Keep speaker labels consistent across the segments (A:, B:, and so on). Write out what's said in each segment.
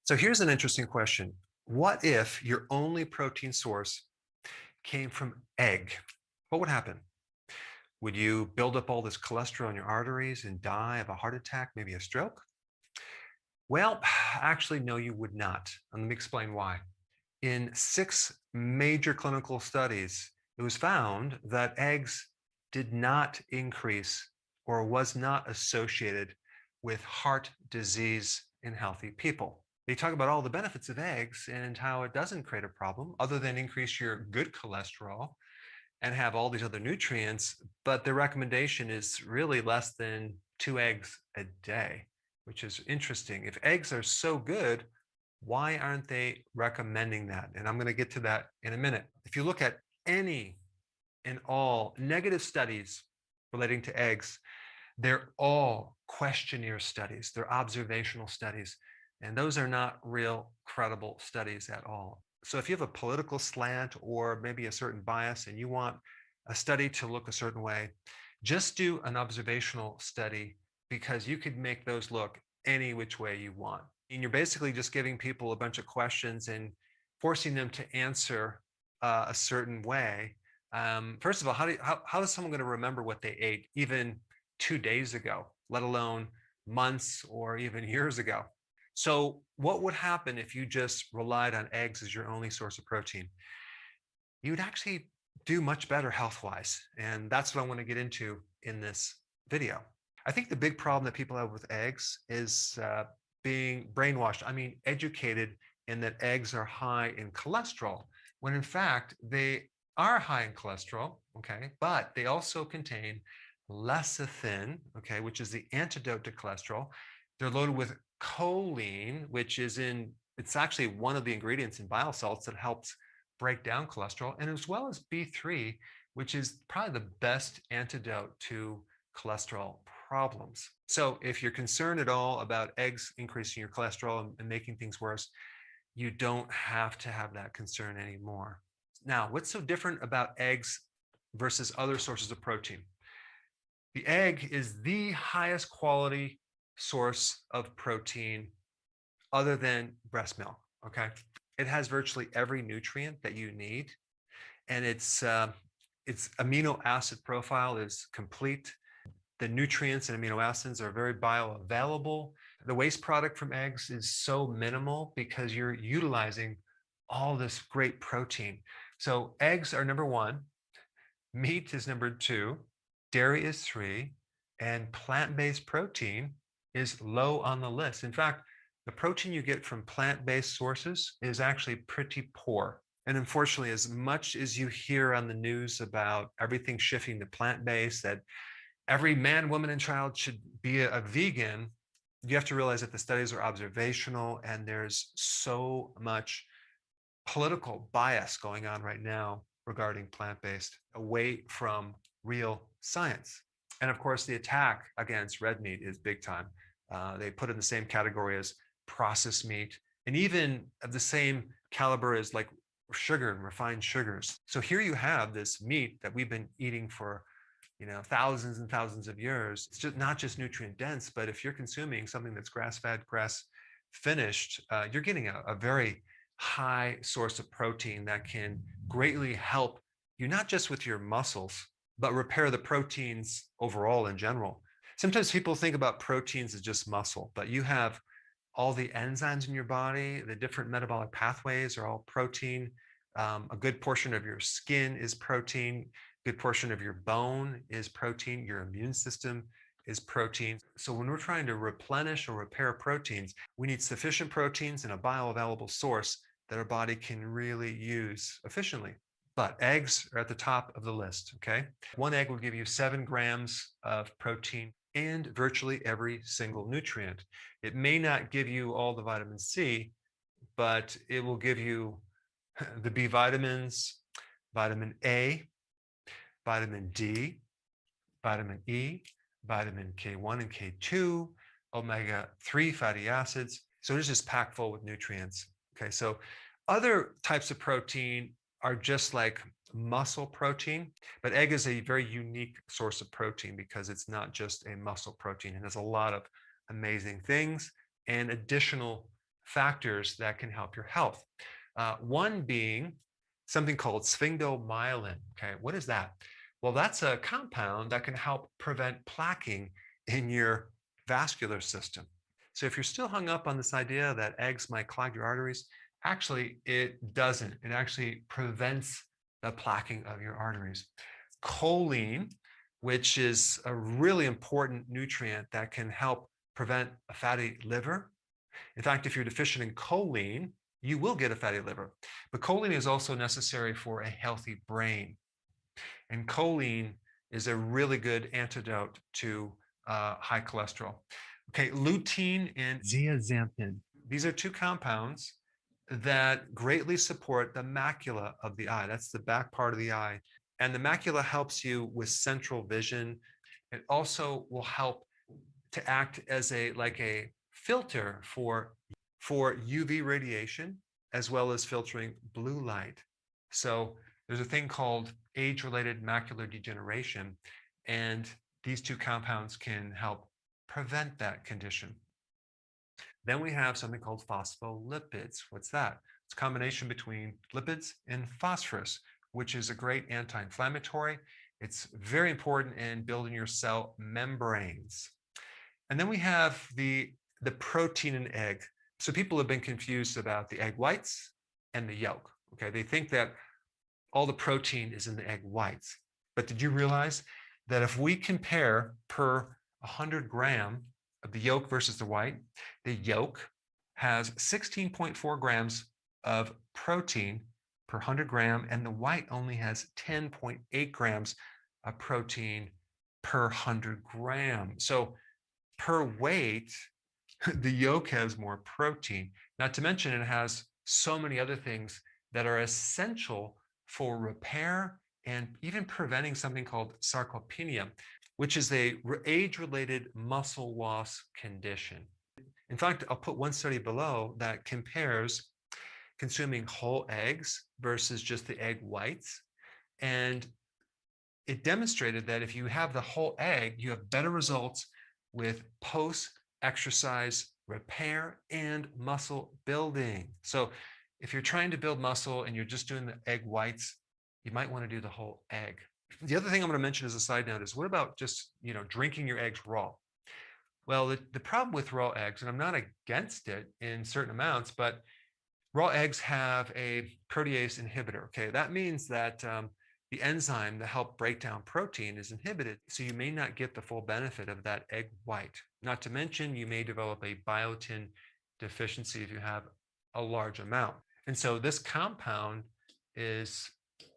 A: So here's an interesting question. What if your only protein source came from egg? What would happen? Would you build up all this cholesterol in your arteries and die of a heart attack, maybe a stroke? Well, actually, no, you would not. And let me explain why. In 6 major clinical studies, it was found that eggs did not increase or was not associated with heart disease in healthy people. They talk about all the benefits of eggs and how it doesn't create a problem other than increase your good cholesterol and have all these other nutrients, but the recommendation is really less than 2 eggs a day, which is interesting. If eggs are so good, why aren't they recommending that? And I'm going to get to that in a minute. If you look at any and all negative studies relating to eggs, they're all questionnaire studies, they're observational studies, and those are not real credible studies at all. So if you have a political slant or maybe a certain bias and you want a study to look a certain way, just do an observational study because you could make those look any which way you want. And you're basically just giving people a bunch of questions and forcing them to answer a certain way. First of all, how is someone going to remember what they ate even 2 days ago, let alone months or even years ago? So what would happen if you just relied on eggs as your only source of protein? You'd actually do much better health-wise. And that's what I want to get into in this video. I think the big problem that people have with eggs is being brainwashed, educated in that eggs are high in cholesterol, when in fact they are high in cholesterol, okay, but they also contain lecithin, okay, which is the antidote to cholesterol. They're loaded with choline, which is it's actually one of the ingredients in bile salts that helps break down cholesterol, and as well as B3, which is probably the best antidote to cholesterol problems. So if you're concerned at all about eggs increasing your cholesterol and making things worse, you don't have to have that concern anymore. Now, what's so different about eggs versus other sources of protein? The egg is the highest quality source of protein other than breast milk, okay? It has virtually every nutrient that you need, and its amino acid profile is complete. The nutrients and amino acids are very bioavailable. The waste product from eggs is so minimal because you're utilizing all this great protein. So eggs are number 1, meat is number 2, dairy is 3, and plant-based protein is low on the list. In fact, the protein you get from plant-based sources is actually pretty poor. And unfortunately, as much as you hear on the news about everything shifting to plant-based, that every man, woman, and child should be a vegan, you have to realize that the studies are observational and there's so much political bias going on right now regarding plant-based, away from real science. And of course, the attack against red meat is big time. They put it in the same category as processed meat, and even of the same caliber as like sugar and refined sugars. So here you have this meat that we've been eating for thousands and thousands of years. It's just not just nutrient dense, but if you're consuming something that's grass-fed, grass-finished, you're getting a very high source of protein that can greatly help you, not just with your muscles, but repair the proteins overall in general. Sometimes people think about proteins as just muscle, but you have all the enzymes in your body, the different metabolic pathways are all protein. A good portion of your skin is protein. A good portion of your bone is protein. Your immune system is protein. So when we're trying to replenish or repair proteins, we need sufficient proteins in a bioavailable source that our body can really use efficiently. But eggs are at the top of the list, okay? 1 egg will give you 7 grams of protein and virtually every single nutrient. It may not give you all the vitamin C, but it will give you the B vitamins, vitamin A, vitamin D, vitamin E, vitamin K1 and K2, omega-3 fatty acids. So it's just packed full with nutrients. Okay, so other types of protein are just like muscle protein, but egg is a very unique source of protein because it's not just a muscle protein. It has a lot of amazing things and additional factors that can help your health. One being something called sphingomyelin. Okay, what is that? Well, that's a compound that can help prevent plaquing in your vascular system. So if you're still hung up on this idea that eggs might clog your arteries, actually it doesn't. It actually prevents the plaquing of your arteries. Choline, which is a really important nutrient that can help prevent a fatty liver. In fact, if you're deficient in choline, you will get a fatty liver. But choline is also necessary for a healthy brain. And choline is a really good antidote to high cholesterol. Okay, lutein and zeaxanthin. These are two compounds that greatly support the macula of the eye. That's the back part of the eye. And the macula helps you with central vision. It also will help to act as a filter for UV radiation, as well as filtering blue light. So there's a thing called age-related macular degeneration, and these two compounds can help prevent that condition. Then we have something called phospholipids. What's that? It's a combination between lipids and phosphorus, which is a great anti-inflammatory. It's very important in building your cell membranes. And then we have the protein in egg. So people have been confused about the egg whites and the yolk. Okay, they think that all the protein is in the egg whites. But did you realize that if we compare per 100 grams of the yolk versus the white, the yolk has 16.4 grams of protein per 100 grams, and the white only has 10.8 grams of protein per 100 grams. So per weight, the yolk has more protein. Not to mention it has so many other things that are essential for repair and even preventing something called sarcopenia, which is a age-related muscle loss condition. In fact, I'll put one study below that compares consuming whole eggs versus just the egg whites. And it demonstrated that if you have the whole egg, you have better results with post-exercise repair and muscle building. So if you're trying to build muscle and you're just doing the egg whites, you might want to do the whole egg. The other thing I'm going to mention as a side note is, what about just, drinking your eggs raw? Well, the problem with raw eggs, and I'm not against it in certain amounts, but raw eggs have a protease inhibitor. Okay, that means that the enzyme that helps break down protein is inhibited, so you may not get the full benefit of that egg white. Not to mention, you may develop a biotin deficiency if you have a large amount. And so this compound is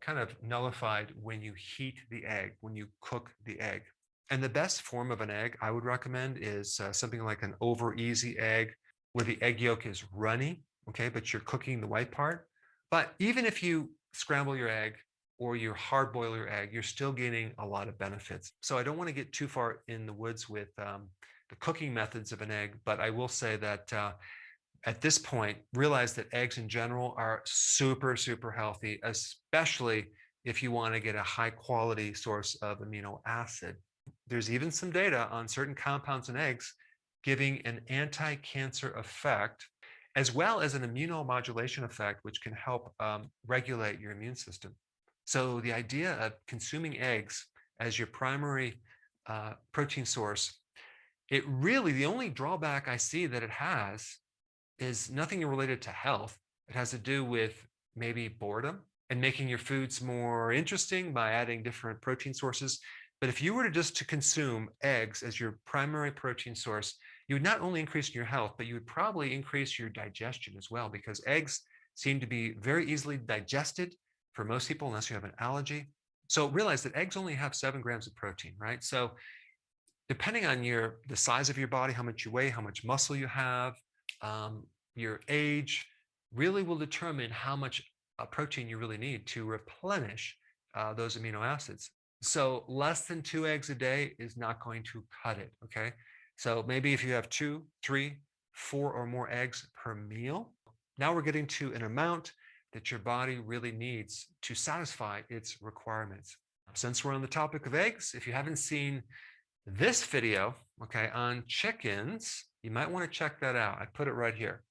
A: kind of nullified when you heat the egg, when you cook the egg. And the best form of an egg I would recommend is something like an over easy egg, where the egg yolk is runny, okay, but you're cooking the white part. But even if you scramble your egg or you hard boil your egg, you're still getting a lot of benefits. So I don't want to get too far in the woods with the cooking methods of an egg, but I will say that at this point, realize that eggs in general are super, super healthy, especially if you want to get a high quality source of amino acid. There's even some data on certain compounds in eggs giving an anti-cancer effect, as well as an immunomodulation effect, which can help regulate your immune system. So the idea of consuming eggs as your primary protein source, it really, the only drawback I see that it has is nothing related to health. It has to do with maybe boredom and making your foods more interesting by adding different protein sources. But if you were to consume eggs as your primary protein source, you would not only increase your health, but you would probably increase your digestion as well, because eggs seem to be very easily digested for most people, unless you have an allergy. So realize that eggs only have 7 grams of protein, right? So depending on the size of your body, how much you weigh, how much muscle you have, your age, really will determine how much protein you really need to replenish those amino acids. So less than 2 eggs a day is not going to cut it, okay? So maybe if you have 2, 3, 4 or more eggs per meal, now we're getting to an amount that your body really needs to satisfy its requirements. Since we're on the topic of eggs, if you haven't seen this video, okay, on chickens, you might want to check that out. I put it right here.